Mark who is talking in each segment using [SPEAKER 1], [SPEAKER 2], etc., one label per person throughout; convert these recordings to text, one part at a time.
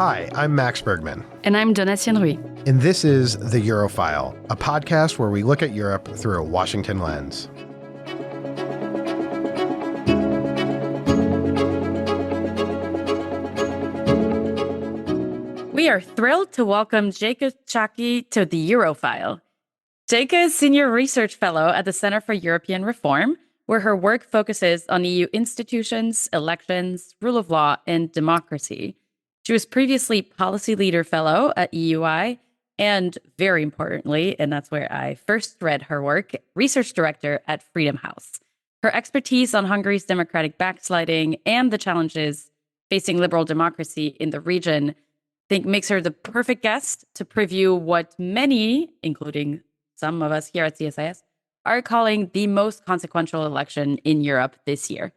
[SPEAKER 1] Hi, I'm Max Bergman.
[SPEAKER 2] And I'm Donatien Rui.
[SPEAKER 1] And this is The Eurofile, a podcast where we look at Europe through a Washington lens.
[SPEAKER 2] We are thrilled to welcome Jacob Chaki to The Eurofile. Jacob is Senior Research Fellow at the Center for European Reform, where her work focuses on EU institutions, elections, rule of law, and democracy. She was previously Policy Leader Fellow at EUI, and very importantly, and that's where I first read her work, Research Director at Freedom House. Her expertise on Hungary's democratic backsliding and the challenges facing liberal democracy in the region, I think makes her the perfect guest to preview what many, including some of us here at CSIS, are calling the most consequential election in Europe this year.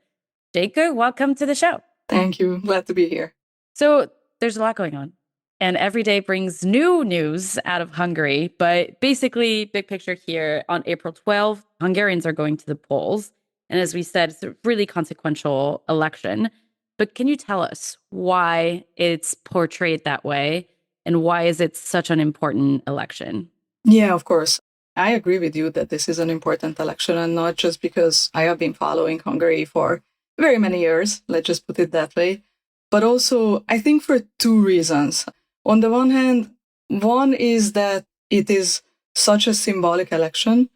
[SPEAKER 2] Jacob, welcome to the show.
[SPEAKER 3] Thank you. Glad to be here.
[SPEAKER 2] So there's a lot going on, and every day brings new news out of Hungary. But basically, big picture here, on April 12th, Hungarians are going to the polls. And as we said, it's a really consequential election. But can you tell us why it's portrayed that way, and why is it such an important election?
[SPEAKER 3] Yeah, of course. I agree with you that this is an important election, and not just because I have been following Hungary for very many years, let's just put it that way, but also I think for two reasons. On the one hand, one is that it is such a symbolic election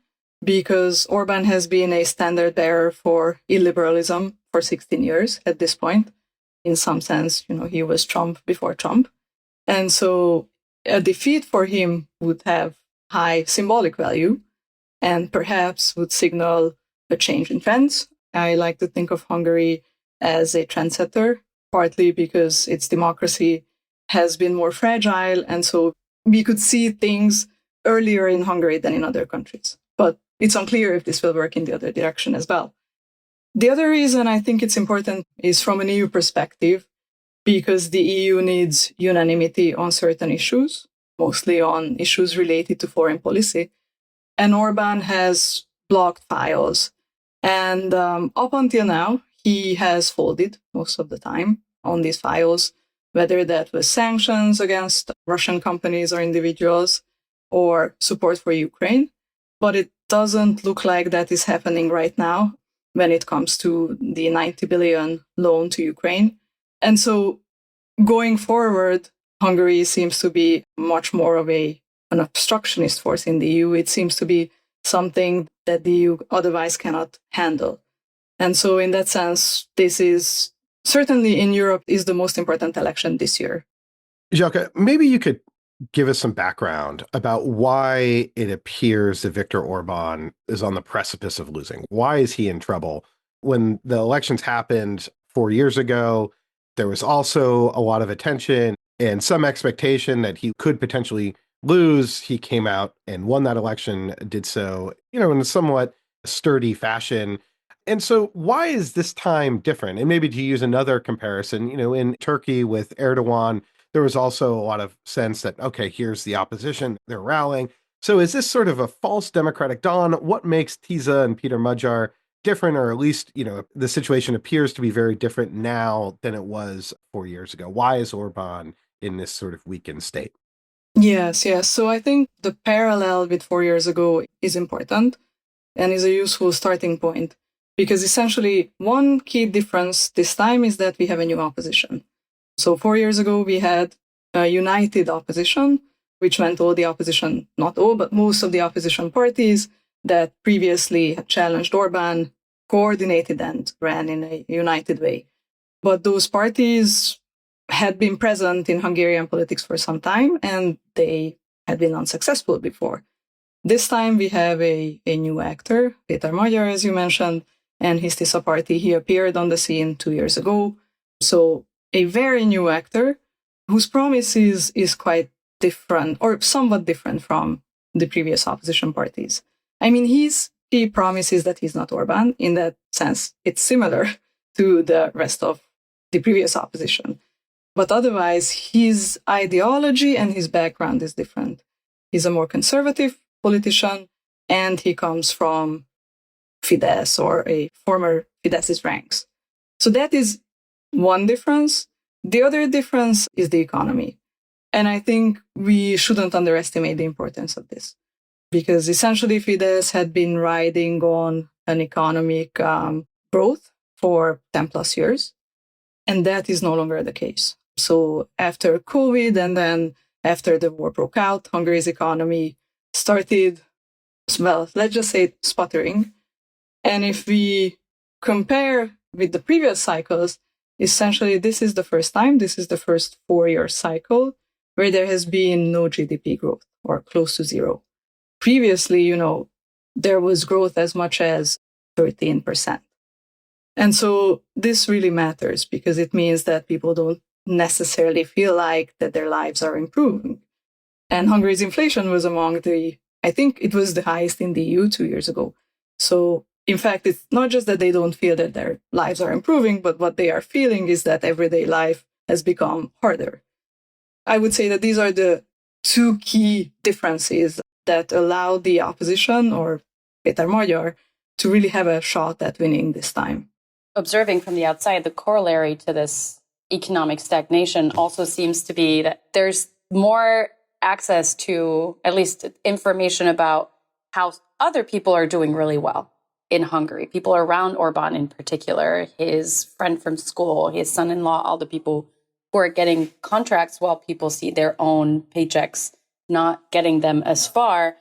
[SPEAKER 3] because Orban has been a standard bearer for illiberalism for 16 years at this point. In some sense, he was Trump before Trump. And so a defeat for him would have high symbolic value and perhaps would signal a change in trends. I like to think of Hungary as a trendsetter, partly because its democracy has been more fragile. And so we could see things earlier in Hungary than in other countries. But it's unclear if this will work in the other direction as well. The other reason I think it's important is from an EU perspective, because the EU needs unanimity on certain issues, mostly on issues related to foreign policy. And Orban has blocked files. And up until now, he has folded most of the time on these files, whether that was sanctions against Russian companies or individuals or support for Ukraine. But it doesn't look like that is happening right now when it comes to the 90 billion loan to Ukraine. And so going forward, Hungary seems to be much more of an obstructionist force in the EU. It seems to be something that the EU otherwise cannot handle. And so in that sense, this is certainly in Europe is the most important election this year.
[SPEAKER 1] Jacob, maybe you could give us some background about why it appears that Viktor Orban is on the precipice of losing. Why is he in trouble? When the elections happened 4 years ago, there was also a lot of attention and some expectation that he could potentially lose. He came out and won that election, did so, in a somewhat sturdy fashion. And so why is this time different? And maybe to use another comparison, in Turkey with Erdogan, there was also a lot of sense that, okay, here's the opposition, they're rallying. So is this sort of a false democratic dawn? What makes Tiza and Peter Magyar different, or at least, the situation appears to be very different now than it was 4 years ago? Why is Orban in this sort of weakened state?
[SPEAKER 3] Yes. So I think the parallel with 4 years ago is important and is a useful starting point, because essentially one key difference this time is that we have a new opposition. So 4 years ago, we had a united opposition, which meant all the opposition, not all, but most of the opposition parties that previously had challenged Orban, coordinated and ran in a united way. But those parties had been present in Hungarian politics for some time, and they had been unsuccessful before. This time we have a new actor, Peter Magyar, as you mentioned, and his Tisza party. He appeared on the scene 2 years ago. So a very new actor whose promise is quite different, or somewhat different from the previous opposition parties. I mean, he promises that he's not Orban. In that sense, it's similar to the rest of the previous opposition. But otherwise, his ideology and his background is different. He's a more conservative politician, and he comes from Fidesz or a former Fidesz's ranks. So that is one difference. The other difference is the economy. And I think we shouldn't underestimate the importance of this, because essentially Fidesz had been riding on an economic growth for 10 plus years, and that is no longer the case. So after COVID and then after the war broke out, Hungary's economy started, well, let's just say sputtering. And if we compare with the previous cycles, essentially this is the first 4-year cycle where there has been no GDP growth or close to zero. Previously, there was growth as much as 13%. And so this really matters because it means that people don't necessarily feel like that their lives are improving. And Hungary's inflation was I think it was the highest in the EU 2 years ago. So in fact, it's not just that they don't feel that their lives are improving, but what they are feeling is that everyday life has become harder. I would say that these are the two key differences that allow the opposition, or Péter Magyar, to really have a shot at winning this time.
[SPEAKER 2] Observing from the outside, the corollary to this economic stagnation also seems to be that there's more access to at least information about how other people are doing really well in Hungary. People around Orban in particular, his friend from school, his son-in-law, all the people who are getting contracts while people see their own paychecks not getting them as far.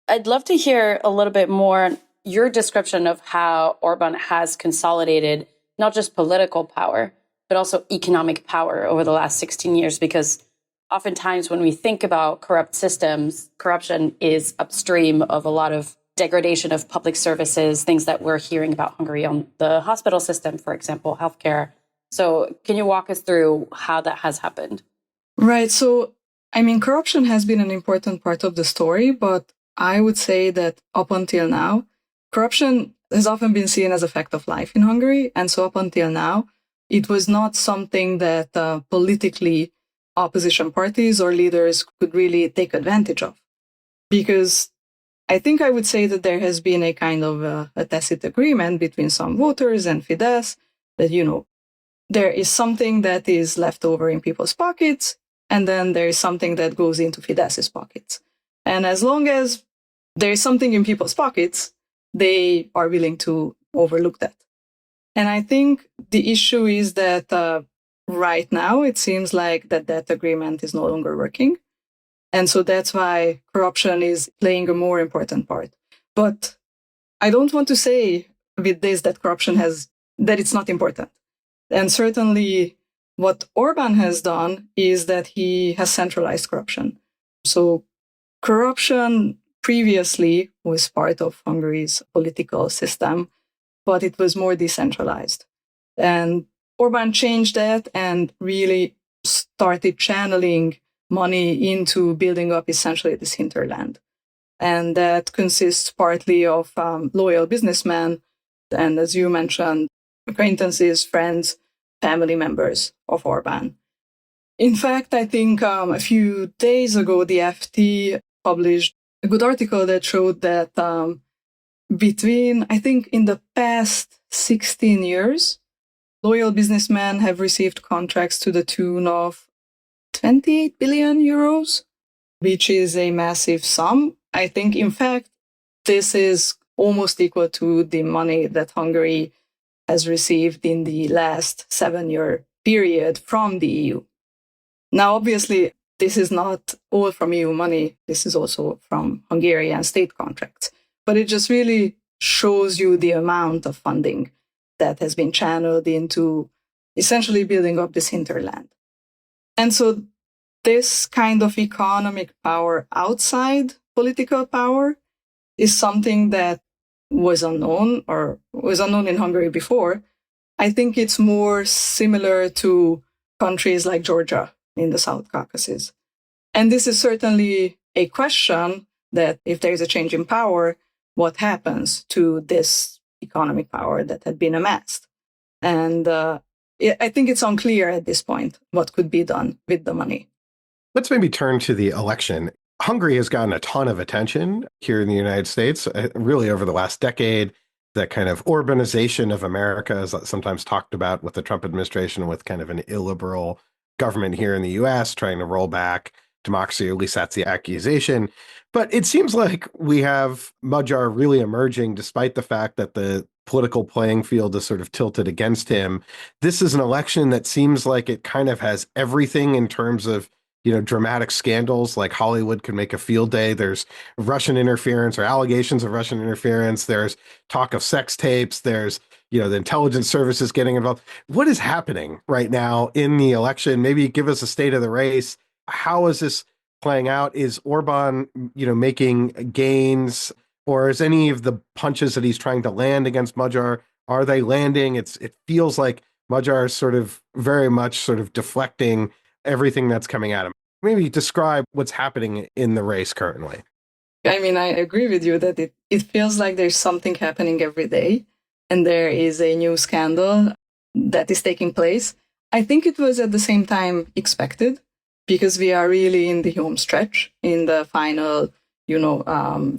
[SPEAKER 2] I'd love to hear a little bit more your description of how Orban has consolidated not just political power, but also economic power over the last 16 years, because oftentimes when we think about corrupt systems, corruption is upstream of a lot of degradation of public services, things that we're hearing about Hungary on the hospital system, for example, healthcare. So can you walk us through how that has happened?
[SPEAKER 3] Right. So, corruption has been an important part of the story, but I would say that up until now, corruption has often been seen as a fact of life in Hungary. And so up until now, it was not something that politically opposition parties or leaders could really take advantage of. Because I think I would say that there has been a kind of a tacit agreement between some voters and Fidesz that, there is something that is left over in people's pockets, and then there is something that goes into Fidesz's pockets. And as long as there is something in people's pockets, they are willing to overlook that. And I think the issue is that right now it seems like that agreement is no longer working. And so that's why corruption is playing a more important part. But I don't want to say with this that that it's not important. And certainly what Orban has done is that he has centralized corruption. So corruption previously was part of Hungary's political system, but it was more decentralized. And Orban changed that and really started channeling money into building up essentially this hinterland. And that consists partly of loyal businessmen, and as you mentioned, acquaintances, friends, family members of Orban. In fact, I think a few days ago, the FT published a good article that showed that I think in the past 16 years, loyal businessmen have received contracts to the tune of 28 billion euros, which is a massive sum. I think, in fact, this is almost equal to the money that Hungary has received in the last 7-year period from the EU. Now, obviously, this is not all from EU money. This is also from Hungarian state contracts. But it just really shows you the amount of funding that has been channeled into essentially building up this hinterland. And so this kind of economic power outside political power is something that was unknown in Hungary before. I think it's more similar to countries like Georgia in the South Caucasus. And this is certainly a question that if there is a change in power, what happens to this economic power that had been amassed? And I think it's unclear at this point what could be done with the money.
[SPEAKER 1] Let's maybe turn to the election. Hungary has gotten a ton of attention here in the United States, really over the last decade. that kind of Orbanization of America is sometimes talked about with the Trump administration, with kind of an illiberal government here in the US trying to roll back democracy, or at least that's the accusation. But it seems like we have Magyar really emerging despite the fact that the political playing field is sort of tilted against him. This is an election that seems like it kind of has everything in terms of dramatic scandals. Like Hollywood could make a field day. There's Russian interference or allegations of Russian interference. There's talk of sex tapes. There's, the intelligence services getting involved. What is happening right now in the election? Maybe give us a state of the race. How is this playing out? Is Orban, making gains, or is any of the punches that he's trying to land against Magyar, are they landing? It feels like Magyar is sort of very much sort of deflecting everything that's coming at him. Maybe describe what's happening in the race currently.
[SPEAKER 3] I mean, I agree with you that it feels like there's something happening every day, and there is a new scandal that is taking place. I think it was at the same time expected, because we are really in the home stretch, in the final,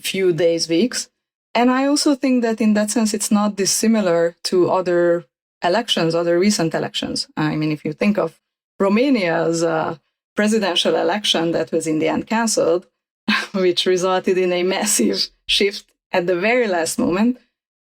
[SPEAKER 3] few days, weeks. And I also think that in that sense, it's not dissimilar to other elections, other recent elections. I mean, if you think of Romania's presidential election that was in the end cancelled, which resulted in a massive shift at the very last moment,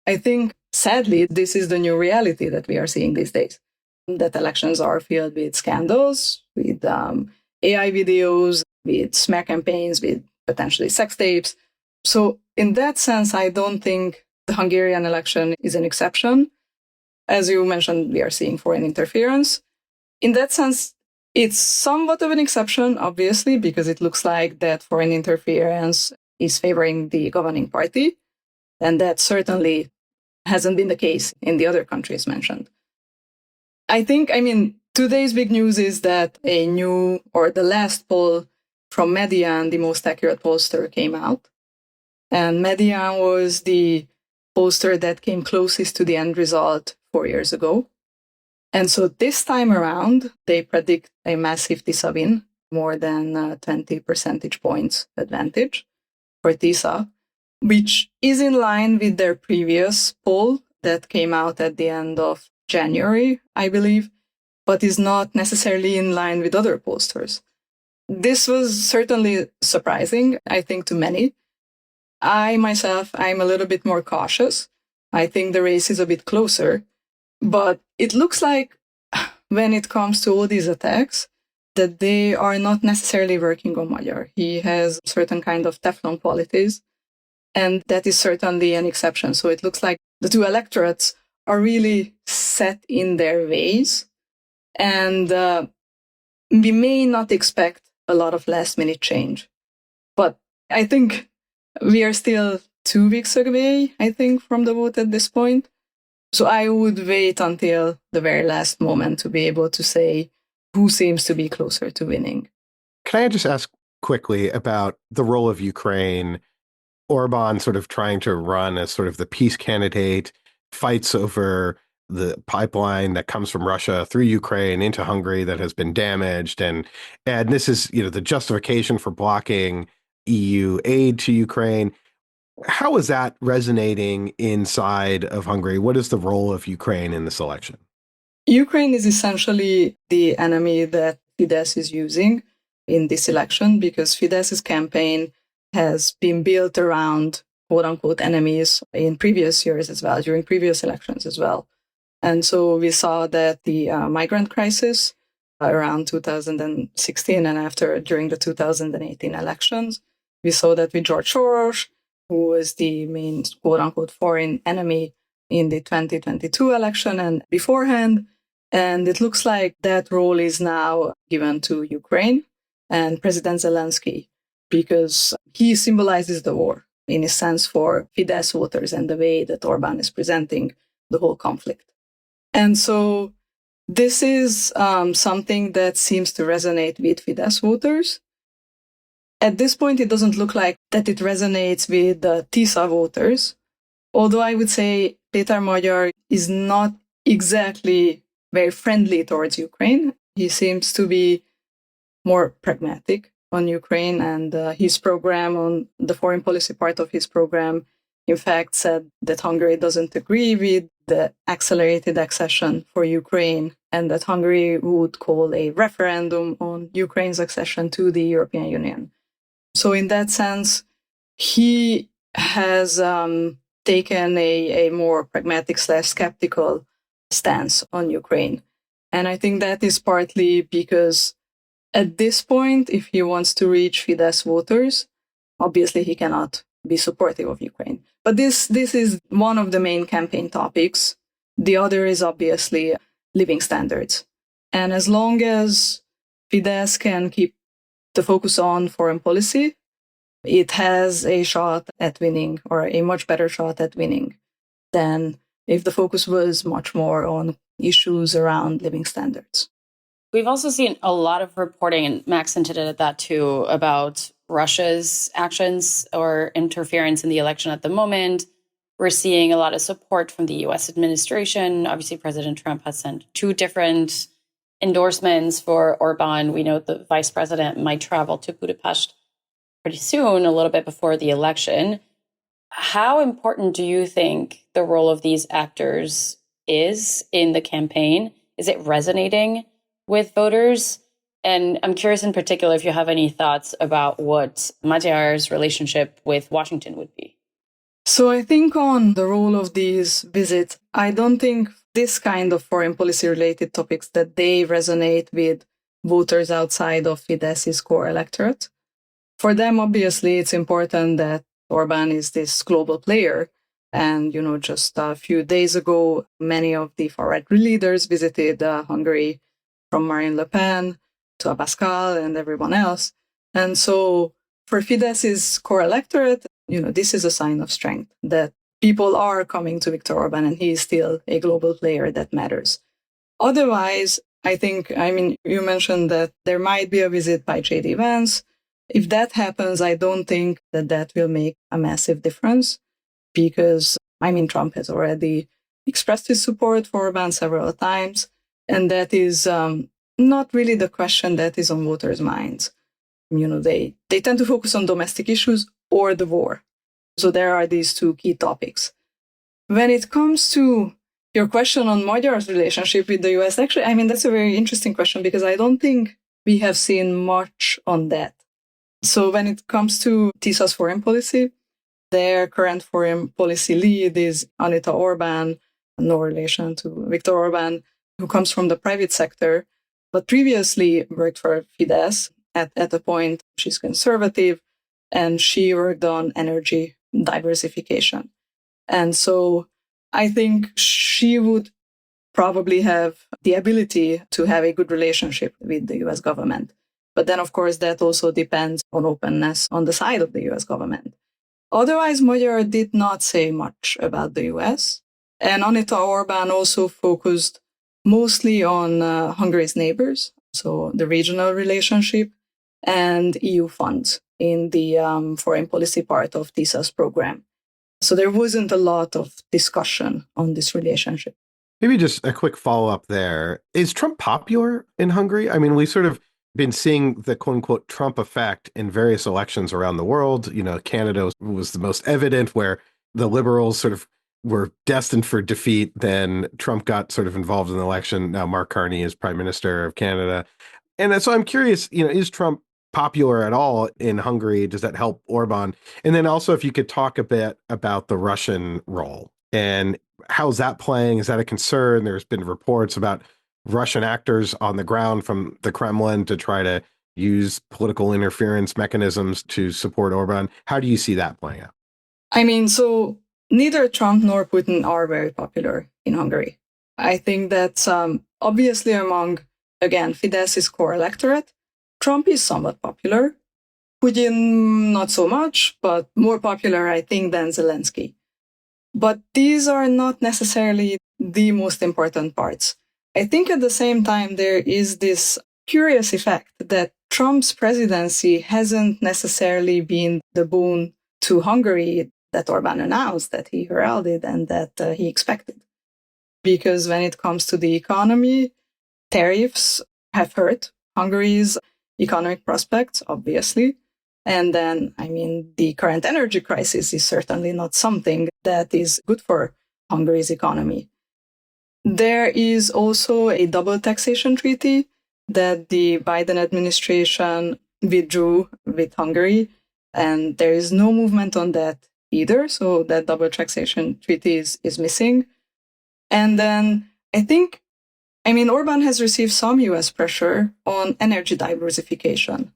[SPEAKER 3] I think, sadly, this is the new reality that we are seeing these days. That elections are filled with scandals, with AI videos, with smear campaigns, with potentially sex tapes. So in that sense, I don't think the Hungarian election is an exception. As you mentioned, we are seeing foreign interference. In that sense, it's somewhat of an exception, obviously, because it looks like that foreign interference is favoring the governing party. And that certainly hasn't been the case in the other countries mentioned. I mean, today's big news is that the last poll from Median, the most accurate pollster, came out. And Median was the pollster that came closest to the end result 4 years ago. And so this time around, they predict a massive TISA win, more than 20 percentage points advantage for TISA, which is in line with their previous poll that came out at the end of January, I believe, but is not necessarily in line with other pollsters. This was certainly surprising, I think, to many. I myself, I'm a little bit more cautious. I think the race is a bit closer. But it looks like when it comes to all these attacks, that they are not necessarily working on Magyar. He has certain kind of Teflon qualities, and that is certainly an exception. So it looks like the two electorates are really set in their ways, and we may not expect a lot of last-minute change. But I think we are still 2 weeks away, I think, from the vote at this point. So I would wait until the very last moment to be able to say who seems to be closer to winning.
[SPEAKER 1] Can I just ask quickly about the role of Ukraine? Orban sort of trying to run as sort of the peace candidate, fights over the pipeline that comes from Russia through Ukraine into Hungary that has been damaged. And this is, the justification for blocking EU aid to Ukraine. How is that resonating inside of Hungary? What is the role of Ukraine in this election?
[SPEAKER 3] Ukraine is essentially the enemy that Fidesz is using in this election, because Fidesz's campaign has been built around quote-unquote enemies in previous years as well, during previous elections as well. And so we saw that the migrant crisis around 2016 and during the 2018 elections, we saw that with George Soros, who was the main quote-unquote foreign enemy in the 2022 election and beforehand. And it looks like that role is now given to Ukraine and President Zelensky, because he symbolizes the war, in a sense, for Fidesz voters and the way that Orbán is presenting the whole conflict. And so this is something that seems to resonate with Fidesz voters. At this point, it doesn't look like that it resonates with the TISA voters, although I would say Péter Magyar is not exactly very friendly towards Ukraine. He seems to be more pragmatic on Ukraine, and his program, on the foreign policy part of his program, in fact said that Hungary doesn't agree with the accelerated accession for Ukraine and that Hungary would call a referendum on Ukraine's accession to the European Union. So in that sense, he has taken a more pragmatic / skeptical stance on Ukraine. And I think that is partly because at this point, if he wants to reach Fidesz voters, obviously he cannot be supportive of Ukraine. But this is one of the main campaign topics. The other is obviously living standards. And as long as Fidesz can keep the focus on foreign policy, it has a shot at winning, or a much better shot at winning, than if the focus was much more on issues around living standards.
[SPEAKER 2] We've also seen a lot of reporting, and Max hinted at that too, about Russia's actions or interference in the election at the moment. We're seeing a lot of support from the US administration. Obviously, President Trump has sent 2 different endorsements for Orban. We know the vice president might travel to Budapest pretty soon, a little bit before the election. How important do you think the role of these actors is in the campaign? Is it resonating with voters? And I'm curious in particular if you have any thoughts about what Magyar's relationship with Washington would be.
[SPEAKER 3] So I think on the role of these visits, I don't think this kind of foreign policy related topics that they resonate with voters outside of Fidesz's core electorate. For them, obviously, it's important that Orban is this global player. And, just a few days ago, many of the far-right leaders visited Hungary, from Marine Le Pen to Abascal and everyone else. And so for Fidesz's core electorate, this is a sign of strength, that people are coming to Viktor Orban and he is still a global player that matters. Otherwise, you mentioned that there might be a visit by J.D. Vance. If that happens, I don't think that will make a massive difference because, Trump has already expressed his support for Orban several times. And that is not really the question that is on voters' minds. They tend to focus on domestic issues or the war. So there are these 2 key topics. When it comes to your question on Magyar's relationship with the US, actually, that's a very interesting question because I don't think we have seen much on that. So when it comes to TISA's foreign policy, their current foreign policy lead is Anita Orbán, no relation to Viktor Orbán, who comes from the private sector, but previously worked for Fidesz. At a point, she's conservative, and she worked on energy diversification. And so I think she would probably have the ability to have a good relationship with the US government. But then, of course, that also depends on openness on the side of the US government. Otherwise, Magyar did not say much about the US. And Anita Orbán also focused mostly on Hungary's neighbors, so the regional relationship, and EU funds in the foreign policy part of TISA's program. So there wasn't a lot of discussion on this relationship.
[SPEAKER 1] Maybe just a quick follow-up there. Is Trump popular in Hungary? We've sort of been seeing the quote-unquote Trump effect in various elections around the world. Canada was the most evident, where the liberals sort of were destined for defeat. Then Trump got sort of involved in the election. Now Mark Carney is Prime Minister of Canada. And so I'm curious, is Trump popular at all in Hungary? Does that help Orban? And then also if you could talk a bit about the Russian role and how's that playing? Is that a concern? There's been reports about Russian actors on the ground from the Kremlin to try to use political interference mechanisms to support Orban. How do you see that playing out?
[SPEAKER 3] So neither Trump nor Putin are very popular in Hungary. I think that obviously among, again, Fidesz's core electorate, Trump is somewhat popular. Putin, not so much, but more popular, I think, than Zelensky. But these are not necessarily the most important parts. I think at the same time, there is this curious effect that Trump's presidency hasn't necessarily been the boon to Hungary that Orban announced, that he heralded, and that he expected. Because when it comes to the economy, tariffs have hurt Hungary's economic prospects, obviously. And then, I mean, the current energy crisis is certainly not something that is good for Hungary's economy. There is also a double taxation treaty that the Biden administration withdrew with Hungary, and there is no movement on that either. So that double taxation treaty is missing. And then Orban has received some US pressure on energy diversification.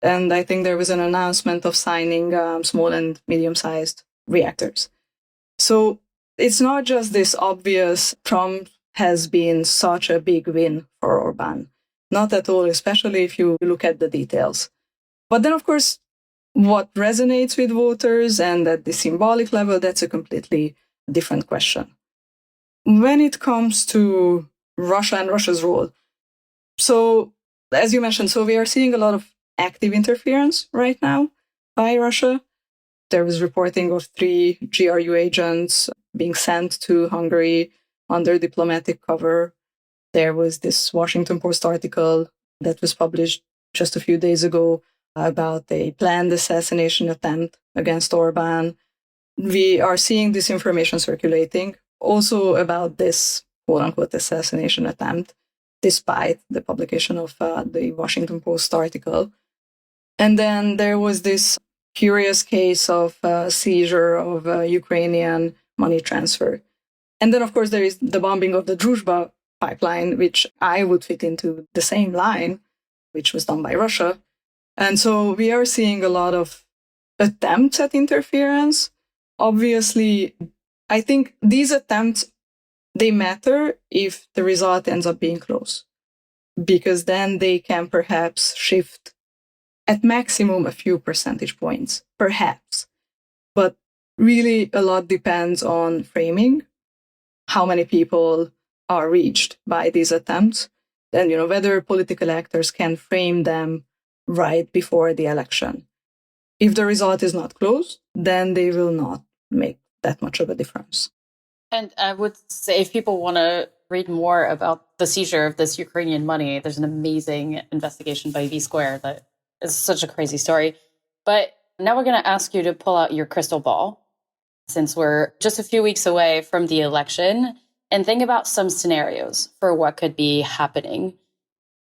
[SPEAKER 3] And I think there was an announcement of signing small and medium-sized reactors. So it's not just this obvious Trump has been such a big win for Orban. Not at all, especially if you look at the details. But then, of course, what resonates with voters and at the symbolic level, that's a completely different question. When it comes to Russia and Russia's role, so as you mentioned, so we are seeing a lot of active interference right now by Russia. There was reporting of 3 GRU agents being sent to Hungary under diplomatic cover. There was this Washington Post article that was published just a few days ago about a planned assassination attempt against Orban. We are seeing this information circulating also about this quote-unquote assassination attempt, despite the publication of the Washington Post article. And then there was this curious case of seizure of Ukrainian money transfer. And then, of course, there is the bombing of the Druzhba pipeline, which I would fit into the same line, which was done by Russia. And so we are seeing a lot of attempts at interference. Obviously, I think these attempts, they matter if the result ends up being close, because then they can perhaps shift at maximum a few percentage points, perhaps. But really, a lot depends on framing, how many people are reached by these attempts, and whether political actors can frame them right before the election. If the result is not close, then they will not make that much of a difference.
[SPEAKER 2] And I would say if people want to read more about the seizure of this Ukrainian money, there's an amazing investigation by V-Square that is such a crazy story. But now we're going to ask you to pull out your crystal ball, since we're just a few weeks away from the election, and think about some scenarios for what could be happening.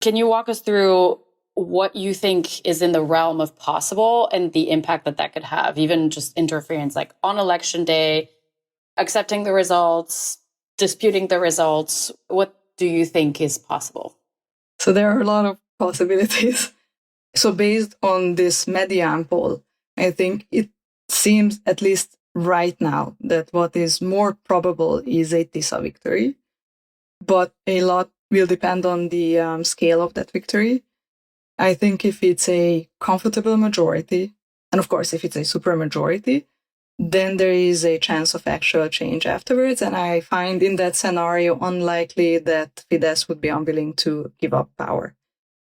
[SPEAKER 2] Can you walk us through what you think is in the realm of possible and the impact that could have, even just interference, like on election day, accepting the results, disputing the results? What do you think is possible?
[SPEAKER 3] So there are a lot of possibilities. So based on this Median poll, I think it seems, at least right now, that what is more probable is a TISA victory. But a lot will depend on the scale of that victory. I think if it's a comfortable majority, and of course, if it's a supermajority, then there is a chance of actual change afterwards. And I find in that scenario unlikely that Fidesz would be unwilling to give up power,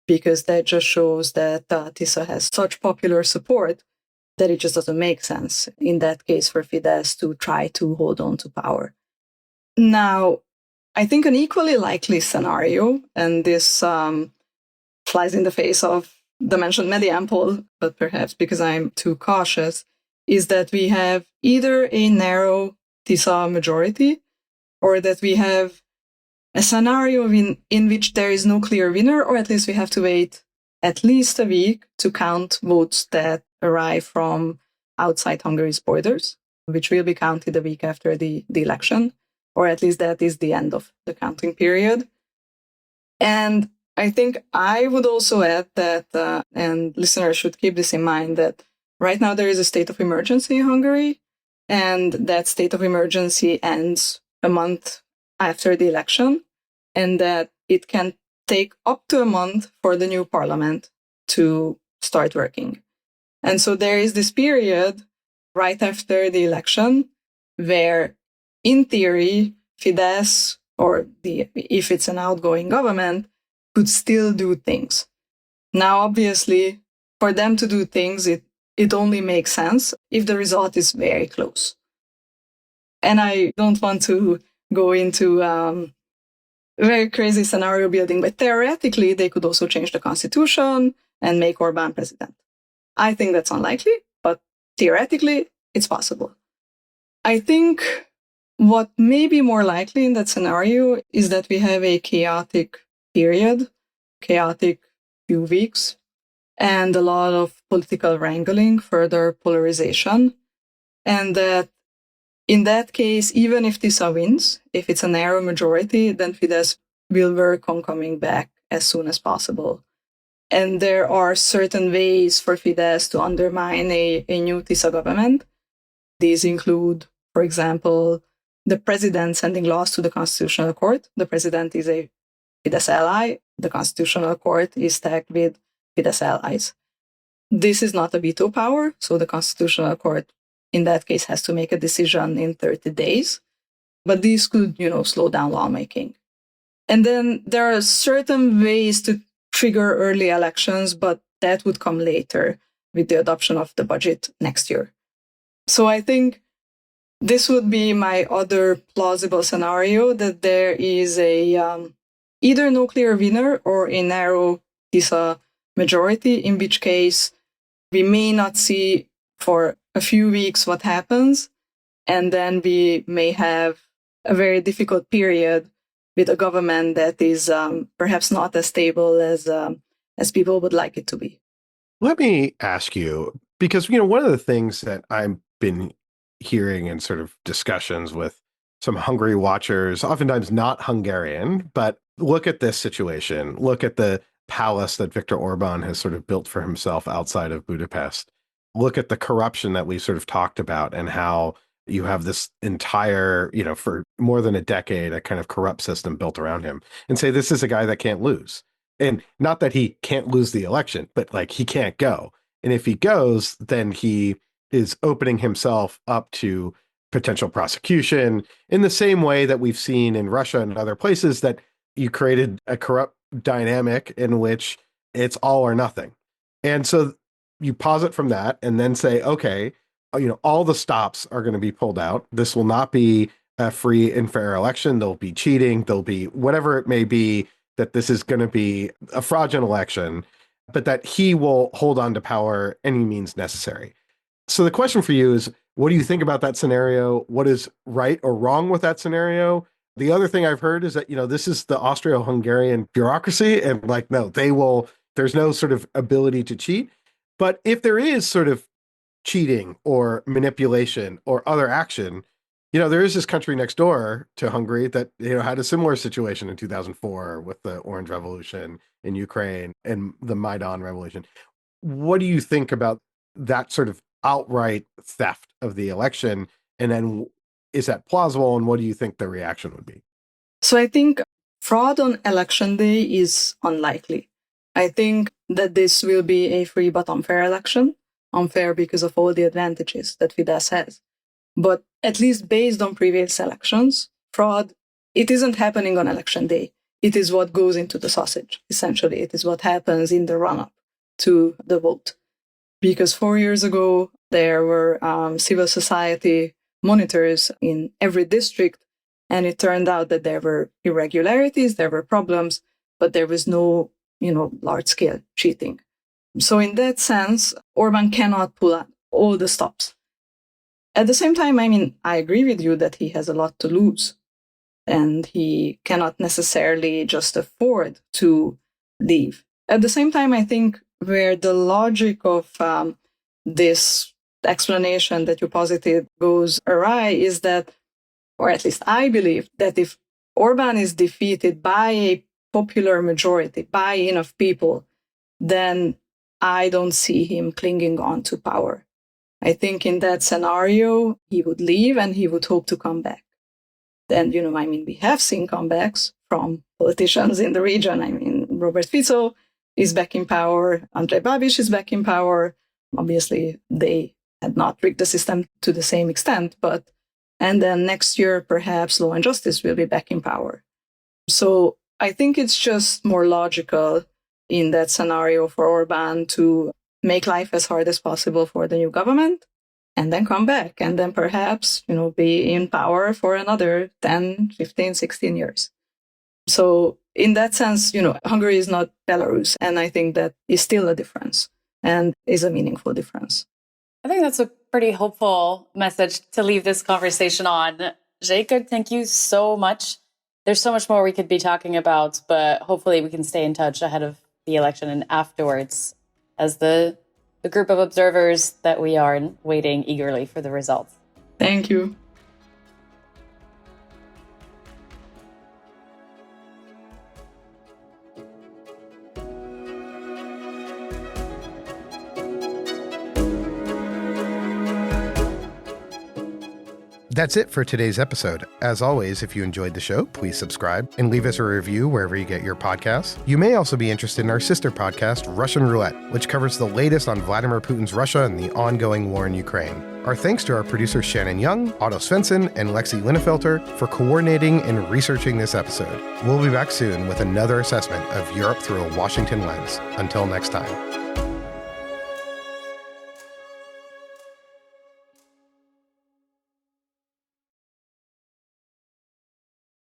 [SPEAKER 3] because that just shows that TISA has such popular support that it just doesn't make sense in that case for Fidesz to try to hold on to power. Now, I think an equally likely scenario, and this flies in the face of the mentioned Median poll, but perhaps because I'm too cautious, is that we have either a narrow TISA majority or that we have a scenario in which there is no clear winner, or at least we have to wait at least a week to count votes that arrive from outside Hungary's borders, which will be counted a week after the election, or at least that is the end of the counting period. And I think I would also add that, and listeners should keep this in mind, that right now there is a state of emergency in Hungary, and that state of emergency ends a month after the election, and that it can take up to a month for the new parliament to start working. And so there is this period right after the election where, in theory, Fidesz, or if it's an outgoing government, could still do things. Now, obviously, for them to do things, it only makes sense if the result is very close. And I don't want to go into very crazy scenario building, but theoretically, they could also change the constitution and make Orbán president. I think that's unlikely, but theoretically, it's possible. I think what may be more likely in that scenario is that we have a chaotic period, chaotic few weeks, and a lot of political wrangling, further polarization. And that in that case, even if TISA wins, if it's a narrow majority, then Fidesz will work on coming back as soon as possible. And there are certain ways for Fidesz to undermine a new TISA government. These include, for example, the president sending laws to the Constitutional Court. The president is a Fidesz ally. The Constitutional Court is tagged with Fidesz allies. This is not a veto power, so the Constitutional Court in that case has to make a decision in 30 days. But these could, slow down lawmaking. And then there are certain ways to trigger early elections, but that would come later with the adoption of the budget next year. So I think this would be my other plausible scenario, that there is a either no clear winner or a narrow TISA majority, in which case we may not see for a few weeks what happens, and then we may have a very difficult period with a government that is perhaps not as stable as people would like it to be.
[SPEAKER 1] Let me ask you, because one of the things that I've been hearing in sort of discussions with some Hungary watchers, oftentimes not Hungarian, but look at this situation, look at the palace that Viktor Orban has sort of built for himself outside of Budapest. Look at the corruption that we sort of talked about and how you have this entire, for more than a decade, a kind of corrupt system built around him, and say, this is a guy that can't lose. And not that he can't lose the election, but like he can't go. And if he goes, then he is opening himself up to potential prosecution in the same way that we've seen in Russia and other places, that you created a corrupt dynamic in which it's all or nothing. And so you posit from that and then say, okay, all the stops are going to be pulled out. This will not be a free and fair election. There'll be cheating. There'll be whatever it may be, that this is going to be a fraudulent election, but that he will hold on to power any means necessary. So the question for you is, what do you think about that scenario? What is right or wrong with that scenario? The other thing I've heard is that, this is the Austro-Hungarian bureaucracy, and no, there's no sort of ability to cheat. But if there is sort of cheating or manipulation or other action, there is this country next door to Hungary that, had a similar situation in 2004 with the Orange Revolution in Ukraine and the Maidan Revolution. What do you think about that sort of outright theft of the election? And then is that plausible? And what do you think the reaction would be?
[SPEAKER 3] So I think fraud on election day is unlikely. I think that this will be a free but unfair election. Unfair because of all the advantages that Fidesz has. But at least based on previous elections, fraud, it isn't happening on election day. It is what goes into the sausage, essentially. It is what happens in the run-up to the vote. Because 4 years ago, there were civil society monitors in every district, and it turned out that there were irregularities, there were problems, but there was no, large-scale cheating. So in that sense, Orban cannot pull out all the stops. At the same time, I agree with you that he has a lot to lose, and he cannot necessarily just afford to leave. At the same time, I think where the logic of this explanation that you posited goes awry is that, or at least I believe, that if Orban is defeated by a popular majority, by enough people, then I don't see him clinging on to power. I think in that scenario, he would leave and he would hope to come back. Then, we have seen comebacks from politicians in the region. Robert Fico is back in power. Andrej Babiš is back in power. Obviously, they had not rigged the system to the same extent, and then next year, perhaps Law and Justice will be back in power. So I think it's just more logical in that scenario for Orban to make life as hard as possible for the new government and then come back and then perhaps, be in power for another 10, 15, 16 years. So in that sense, Hungary is not Belarus. And I think that is still a difference. and is a meaningful difference.
[SPEAKER 2] I think that's a pretty hopeful message to leave this conversation on. Jacob, thank you so much. There's so much more we could be talking about, but hopefully we can stay in touch ahead of the election and afterwards as the group of observers that we are waiting eagerly for the results.
[SPEAKER 3] Thank you.
[SPEAKER 1] That's it for today's episode. As always, if you enjoyed the show, please subscribe and leave us a review wherever you get your podcasts. You may also be interested in our sister podcast, Russian Roulette, which covers the latest on Vladimir Putin's Russia and the ongoing war in Ukraine. Our thanks to our producers Shannon Young, Otto Svensson, and Lexi Linnefelter for coordinating and researching this episode. We'll be back soon with another assessment of Europe through a Washington lens. Until next time.